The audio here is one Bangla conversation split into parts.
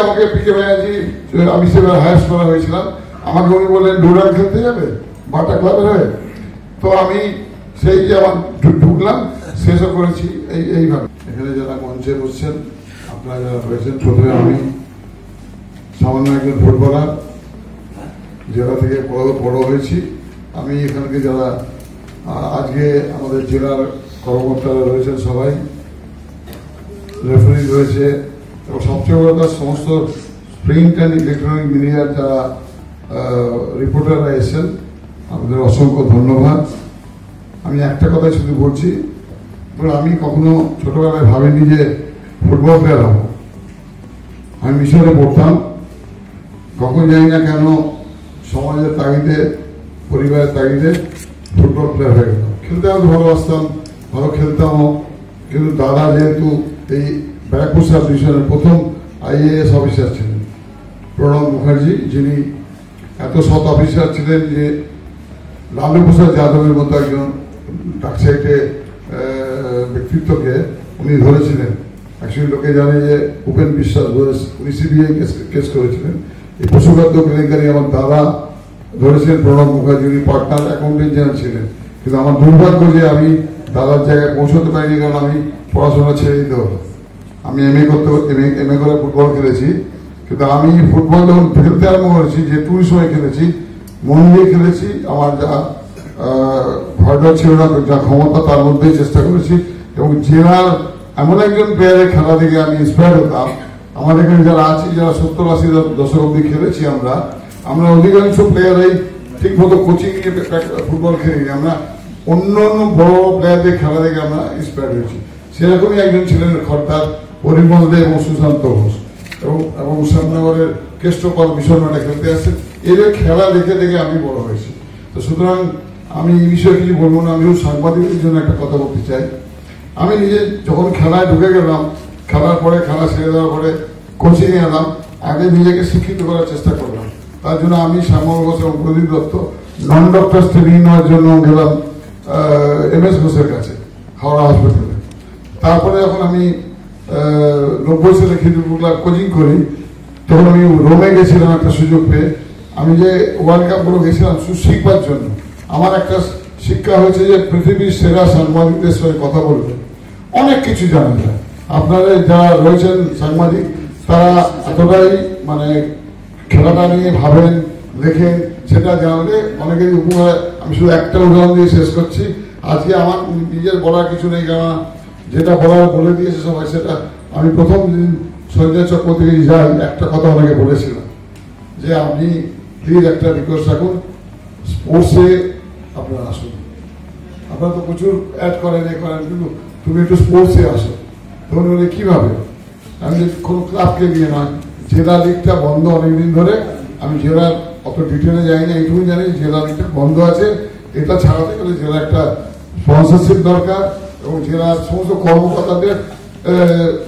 আমাকে পিকে ব্যানার্জি আমি সেবার হায়ার করা হয়েছিলাম, আমাকে উনি বললেন ডুরাল খেলতে যাবে বাটা ক্লাবের হয়ে। তো আমি সেই যে আমার ঢুকলাম, শেষও করেছি এইভাবে। এখানে যারা মঞ্চে বসছেন, আপনারা যারা রয়েছেন, প্রথমে আমি সামান্য একজন ফুটবলার, জেলা থেকে বড় হয়েছি আমি। এখানকে যারা আজকে আমাদের জেলার কর্মকর্তারা রয়েছেন, সবাই রেফারি রয়েছে, এবং সবচেয়ে বড় কথা সমস্ত প্রিন্ট অ্যান্ড ইলেকট্রনিক মিডিয়ার যারা রিপোর্টাররা এসেছেন, আমাদের অসংখ্য ধন্যবাদ। আমি একটা কথাই শুধু বলছি, আমি কখনো ছোটবেলায় ভাবিনি যে ফুটবল প্লেয়ার হব। আমি মিশরে পড়তাম, কখন জানি না কেন সমাজের তাগিদে, পরিবারের তাগিদে ফুটবল প্লেয়ার হয়ে গেলাম। খেলতে আমি ভালোবাসতাম, ভালো খেলতামও, কিন্তু দাদা যেহেতু এই ব্যারাকপুর সাব ডিভিশনের প্রথম IAS অফিসার ছিলেন, প্রণব মুখার্জি, যিনি এত সৎ অফিসার ছিলেন যে লালু প্রসাদ যাদবের মতো একজন ডাকসাইটে ব্যক্তিত্বকে উনি ধরেছিলেন। অ্যাকচুয়ালি লোকে জানে যে উপেন বিশ্বাস উনি CBI কেস করেছিলেন। এই পশুখাদ্য কেলেঙ্কারি আমার দাদা ধরেছিলেন, প্রণব মুখার্জি, উনি পার্টনার অ্যাকাউন্টেন্ট জেনারেল ছিলেন। কিন্তু আমার দুর্ভাগ্য যে আমি দাদার জায়গায় পৌঁছতে পারিনি, কারণ আমি পড়াশোনা ছেড়ে দিতে হতো। আমি MA করে ফুটবল খেলেছি, কিন্তু আমি ফুটবল যখন খেলতে আরম্ভ করেছি, যেটুকু সময় খেলেছি মন দিয়ে খেলেছি। আমার যা ভয়টা ছিল না, যা ক্ষমতা তার মধ্যেই চেষ্টা করেছি। এবং জেলার এমন একজন প্লেয়ারের খেলা দেখে আমি ইন্সপায়ার হতাম। আমাদের এখানে যারা আছি, যারা 70-80 দশক অব্দি খেলেছি, আমরা অধিকাংশ প্লেয়ারই ঠিক মতো কোচিং নিয়ে ফুটবল খেলিনি। আমরা অন্য বড় প্লেয়ারদের খেলা দেখে আমরা ইন্সপায়ার হয়েছি। সেরকমই একজন ছিলেন খর্দার পরিমল দে এবং সুশান্ত ঘোষ, এবং শ্যামনগরের কেষ্টপাল মিশন মাঠে খেলতে আসছেন। এদের খেলা দেখে দেখে আমি বড় হয়েছি। তো সুতরাং আমি এই বিষয়ে কিছু বলবো না। আমিও সাংবাদিকদের জন্য একটা কথা বলতে চাই। আমি নিজে যখন খেলায় ঢুকে গেলাম, খেলার পরে, খেলা ছেড়ে দেওয়ার পরে কোচিং এ এলাম, আগে নিজেকে শিক্ষিত করার চেষ্টা করলাম। তার জন্য আমি শ্যামল ঘোষ এবং প্রদীপ দত্ত নন ডক্টরস ট্রেনিং নেওয়ার জন্য গেলাম MS ঘোষের কাছে, হাওড়া হসপিটালে। তারপরে যখন আমি 90 সালে খিদিরপুর ক্লাব কোচিং করি, তখন আমি রোমে গেছিলাম একটা সুযোগ পেয়ে। আমি যে ওয়ার্ল্ড কাপ গুলো গেছিলাম শুধু শিখবার জন্য। আমার একটা শিক্ষা হয়েছে যে পৃথিবীর সেরা সাংবাদিকদের সঙ্গে কথা বলবে অনেক কিছু জানা যায়। আপনারা যারা রয়েছেন সাংবাদিক, তারা এতটাই খেলাটা নিয়ে ভাবেন, লেখেন, সেটা জানলে অনেকেরই উপকার। আমি শুধু একটা উদাহরণ দিয়ে শেষ করছি। আজকে আমার নিজের বলার কিছু নেই, কারণ যেটা বলার বলে দিয়েছে সবাই। সেটা আমি প্রথম দিন সঞ্জয় চক্রবর্তী যাই, একটা কথা অনেকে বলেছিলাম যে আপনি প্লিজ একটা রিকোয়েস্ট রাখুন, স্পোর্টসে আপনারা আসুন। আপনারা তো প্রচুর অ্যাড করেন, কিন্তু তুমি একটু স্পোর্টসে আসো। তখন বলে কিভাবে? আমি কোনো ক্লাবকে নিয়ে নয়, জেলা লিগটা বন্ধ অনেকদিন ধরে। আমি জেলার অত ডিটেলে যাই না, এইটুকু জানি জেলা লিগটা বন্ধ আছে। এটা ছাড়াতে গেলে জেলা একটা স্পন্সরশিপ দরকার, এবং জেলার সমস্ত কর্মকর্তাদের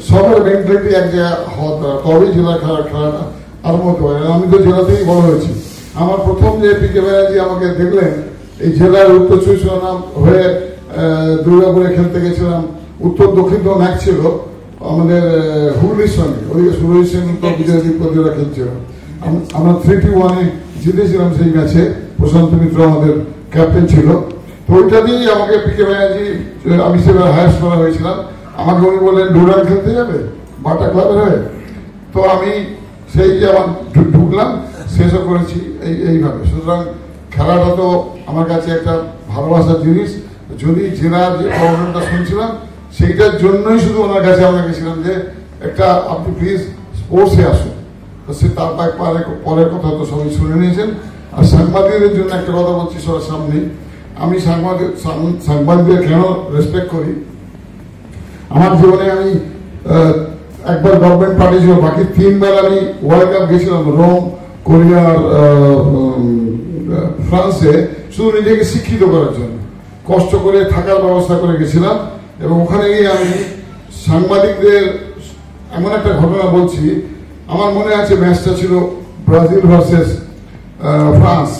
সবার মেন্টালিটি এক জায়গায় হওয়া দরকার, তবেই জেলার খেলাটা আরম্ভ হতে পারে। আমি তো জেলা থেকেই বড় হয়েছি। আমার প্রথম যে পিকে ব্যানার্জি আমাকে দেখলেন, এই জেলার উত্তর চব্বিশ পরগনা হয়ে দুর্গাপুরে খেলতে গেছিলাম। উত্তর দক্ষিণ তো ম্যাচ ছিল আমাদের হুগলির সঙ্গে, ওদিকে সুরজিৎ সেন উত্তর বিজয় দীপকরা খেলছিল। আমরা 3-1 জিতেছিলাম সেই ম্যাচে। প্রশান্ত মিত্র আমাদের ক্যাপ্টেন ছিল। তো ওইটা দিয়েই আমাকে পিকে ব্যানার্জি আমি সেবার হায়ার করা হয়েছিলাম। আমাকে উনি বললেন ডুরাল খেলতে যাবে বাটা ক্লাবের হয়ে। তো আমি সেই যে আমার ঢুকলাম, শেষও করেছি এইভাবে। সুতরাং খেলাটা তো আমার কাছে একটা ভালোবাসার জিনিস। যদি জেলার যে প্রবলেমটা শুনছিলাম, সেইটার জন্যই শুধু ওনার কাছে আমরা গেছিলাম যে একটা আপনি প্লিজ স্পোর্টসে আসুন। তো সে তার পরের কথা তো সবাই শুনে নিয়েছেন। আর সাংবাদিকদের জন্য একটা কথা বলছি সবার সামনে। আমি সাংবাদিকদের কেন রেসপেক্ট করি, আমার জীবনে আমি একবার গভর্নমেন্ট পার্টি ছিল, বাকি 3 বার আমি ওয়ার্ল্ড কাপ গেছিলাম রোম, কোরিয়া, ফ্রান্সে, শুধু নিজেকে শিক্ষিত করার জন্য। কষ্ট করে থাকার ব্যবস্থা করে গেছিলাম। এবং ওখানে গিয়ে আমি সাংবাদিকদের এমন একটা ঘটনা বলছি। আমার মনে আছে ম্যাচটা ছিল ব্রাজিল ভার্সেস ফ্রান্স।